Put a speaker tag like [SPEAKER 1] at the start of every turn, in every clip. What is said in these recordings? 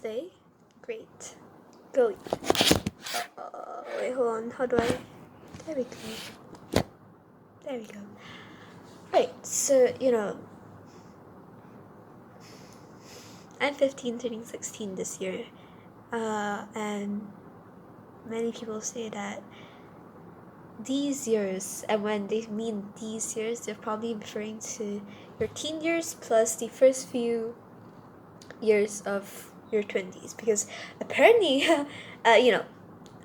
[SPEAKER 1] today? Great. Go. Wait, hold on. How do I... There we go. There we go. Right, so, I'm 15, turning 16 this year. And many people say that these years, and when they mean these years, they're probably referring to your teen years plus the first few years of your 20s, because apparently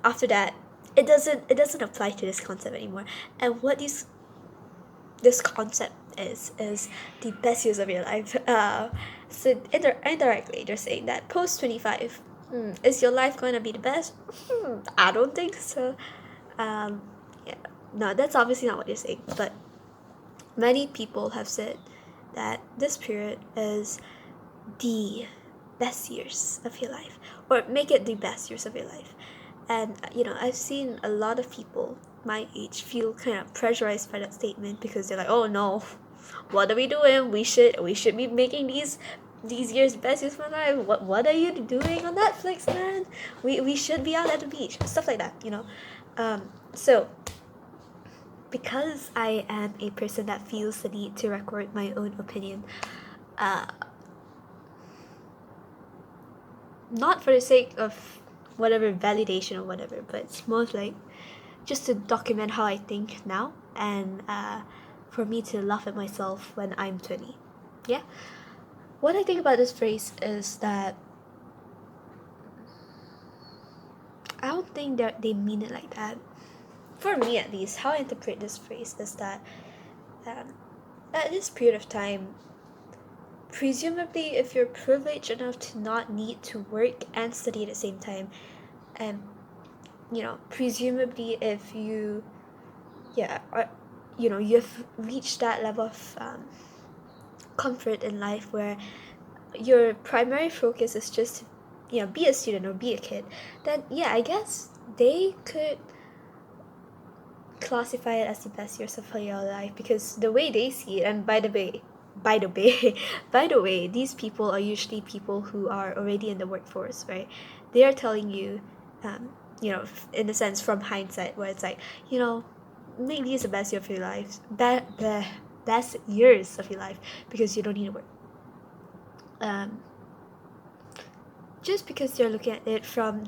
[SPEAKER 1] after that it doesn't apply to this concept anymore. And what this concept is the best years of your life. So indirectly they're saying that post 25, is your life going to be the best? I don't think so. Yeah, no, that's obviously not what you're saying, but many people have said that this period is the best years of your life, or make it the best years of your life. And I've seen a lot of people my age feel kind of pressurized by that statement, because they're like, oh no, what are we doing? We should be making these years best years of my life. What are you doing on Netflix, man? We should be out at the beach, stuff like that, so because I am a person that feels the need to record my own opinion, not for the sake of whatever validation or whatever, but it's more like just to document how I think now, and for me to laugh at myself when I'm 20. Yeah? What I think about this phrase is that I don't think that they mean it like that. For me, at least, how I interpret this phrase is that at this period of time, presumably if you're privileged enough to not need to work and study at the same time, and presumably if you've reached that level of comfort in life where your primary focus is just to be a student or be a kid, then yeah, I guess they could classify it as the best years of your life, because the way they see it. And by the way by the way, these people are usually people who are already in the workforce, right? They are telling you, in a sense, from hindsight, where it's like, make these the best year of your life, the best years of your life, because you don't need to work. Just because they're looking at it from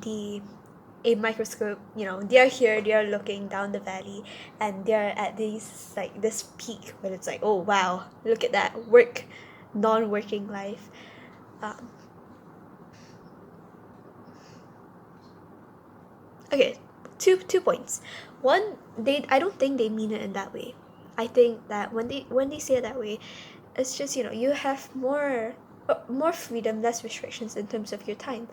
[SPEAKER 1] a microscope, they're here, they're looking down the valley, and they're at this peak where it's like, oh wow, look at that non-working life. Okay, two points. One, I don't think they mean it in that way. I think that when they say it that way, it's just, you have more freedom, less restrictions in terms of your time.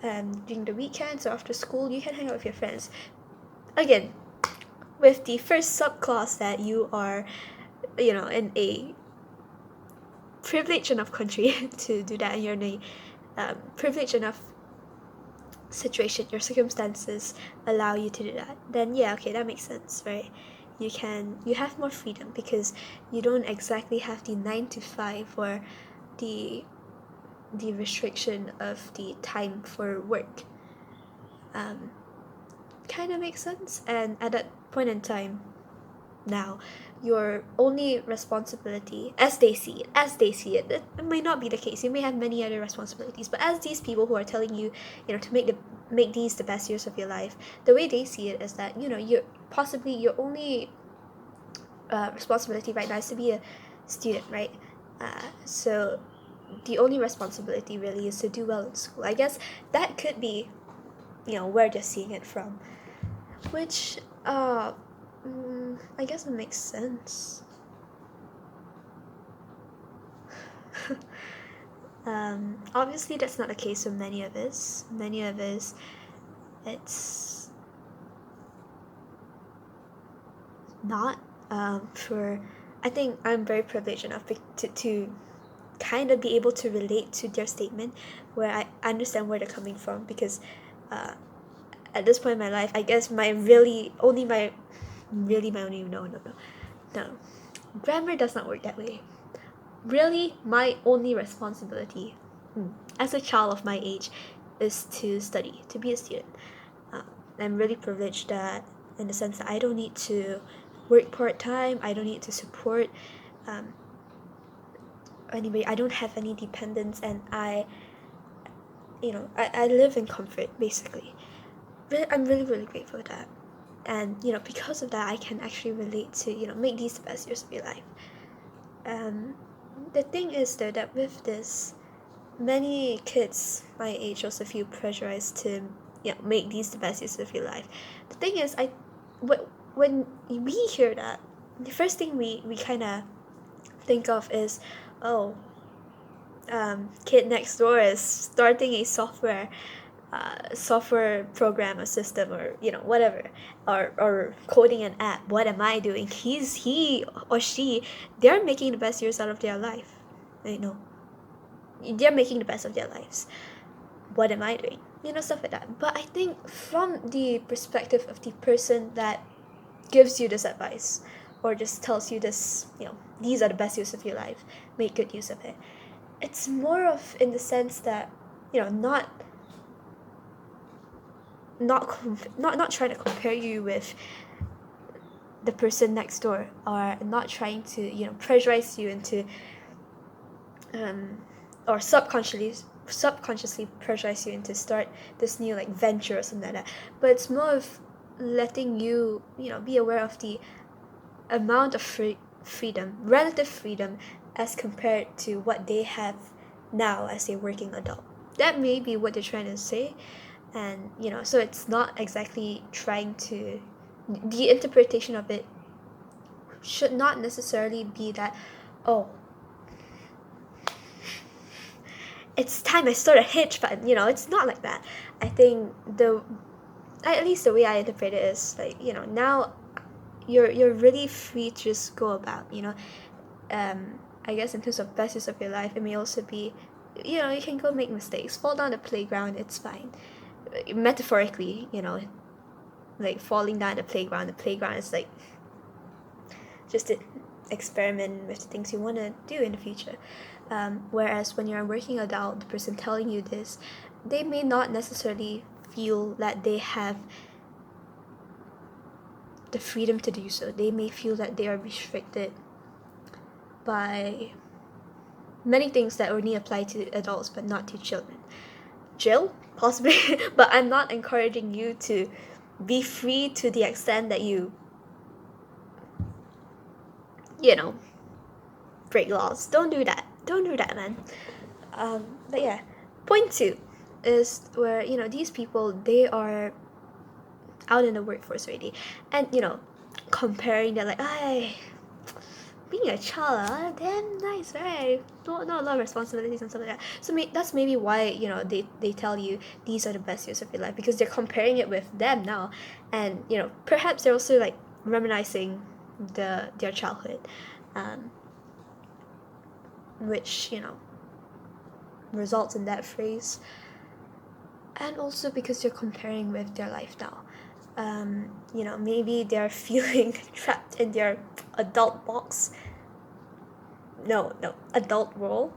[SPEAKER 1] During the weekends or after school, you can hang out with your friends. Again, with the first subclass that you are, in a privileged enough country to do that, and you're in a privileged enough situation, your circumstances allow you to do that, then yeah, okay, that makes sense, right? You have more freedom, because you don't exactly have the 9 to 5 or the restriction of the time for work. Kind of makes sense. And at that point in time, now, your only responsibility, as they see it, it may not be the case. You may have many other responsibilities, but as these people who are telling you, to make these the best years of your life, the way they see it is that, your only responsibility right now is to be a student, right? So the only responsibility really is to do well in school. I guess that could be, where they're seeing it from, which I guess it makes sense. Obviously that's not the case for many of us. It's not. I think I'm very privileged enough to kind of be able to relate to their statement, where I understand where they're coming from, because at this point in my life, I guess my only no, grammar does not work that way. Really, my only responsibility as a child of my age is to study, to be a student. I'm really privileged that in the sense that I don't need to work part-time, I don't need to support anybody, I don't have any dependents, and I live in comfort, basically. I'm really, really grateful for that. And, because of that, I can actually relate to, make these the best years of your life. The thing is, though, that with this, many kids my age also feel pressurized to, make these the best years of your life. The thing is, when we hear that, the first thing we kind of think of is, oh, kid next door is starting a software program or system, or whatever, or coding an app. What am I doing? He or she, they're making the best years out of their life. They're making the best of their lives. What am I doing? Stuff like that. But I think from the perspective of the person that gives you this advice, or just tells you this, these are the best years of your life, make good use of it, it's more of in the sense that, not trying to compare you with the person next door, or not trying to pressurize you into or subconsciously pressurize you into start this new venture or something like that. But it's more of letting you be aware of the amount of relative freedom, as compared to what they have now as a working adult. That may be what they're trying to say. And so it's not exactly trying to, the interpretation of it should not necessarily be that, oh, it's time I start a hitch, but it's not like that. I think at least the way I interpret it is now you're really free to just go about. I guess in terms of best use of your life, it may also be, you can go make mistakes, fall down the playground, it's fine. Metaphorically, falling down the playground. The playground is just to experiment with the things you want to do in the future. Whereas when you're a working adult, the person telling you this, they may not necessarily feel that they have the freedom to do so. They may feel that they are restricted by many things that only apply to adults but not to children. Jill, possibly, but I'm not encouraging you to be free to the extent that you break laws. Don't do that, man. But yeah, point 2 is where these people, they are out in the workforce already, and comparing, they're like, being a child, damn nice, right? Not a lot of responsibilities and stuff like that. So that's maybe why they tell you these are the best years of your life, because they're comparing it with them now, and perhaps they're also reminiscing their childhood, which results in that phrase, and also because you're comparing with their life now. Maybe they're feeling trapped in their adult box. Adult role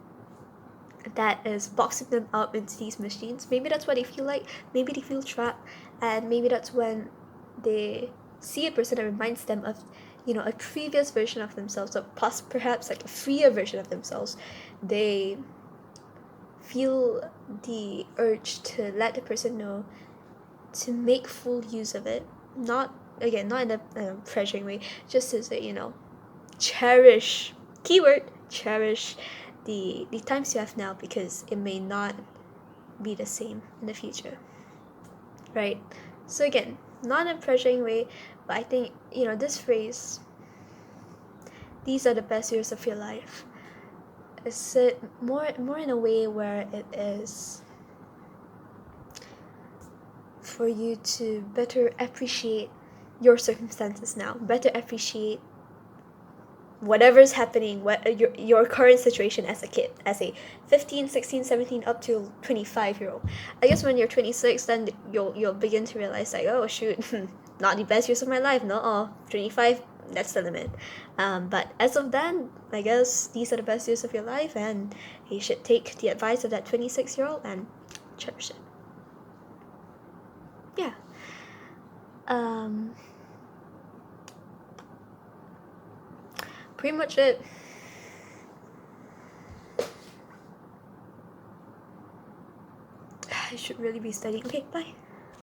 [SPEAKER 1] that is boxing them up into these machines. Maybe that's what they feel like. Maybe they feel trapped, and maybe that's when they see a person that reminds them of a previous version of themselves, or perhaps a freer version of themselves. They feel the urge to let the person know to make full use of it, not in a pressuring way, just to say, cherish the times you have now, because it may not be the same in the future, right? So again, not in a pressuring way, but I think this phrase, these are the best years of your life, is said more in a way where it is for you to better appreciate your circumstances now, better appreciate whatever's happening, what your current situation as a kid, as a 15, 16, 17 up to 25-year-old. I guess when you're 26, then you'll begin to realize oh shoot, not the best years of my life. No, 25, that's the limit. But as of then, I guess these are the best years of your life, and you should take the advice of that 26-year-old and cherish it. yeah. Pretty much it. I should really be studying. Okay, bye.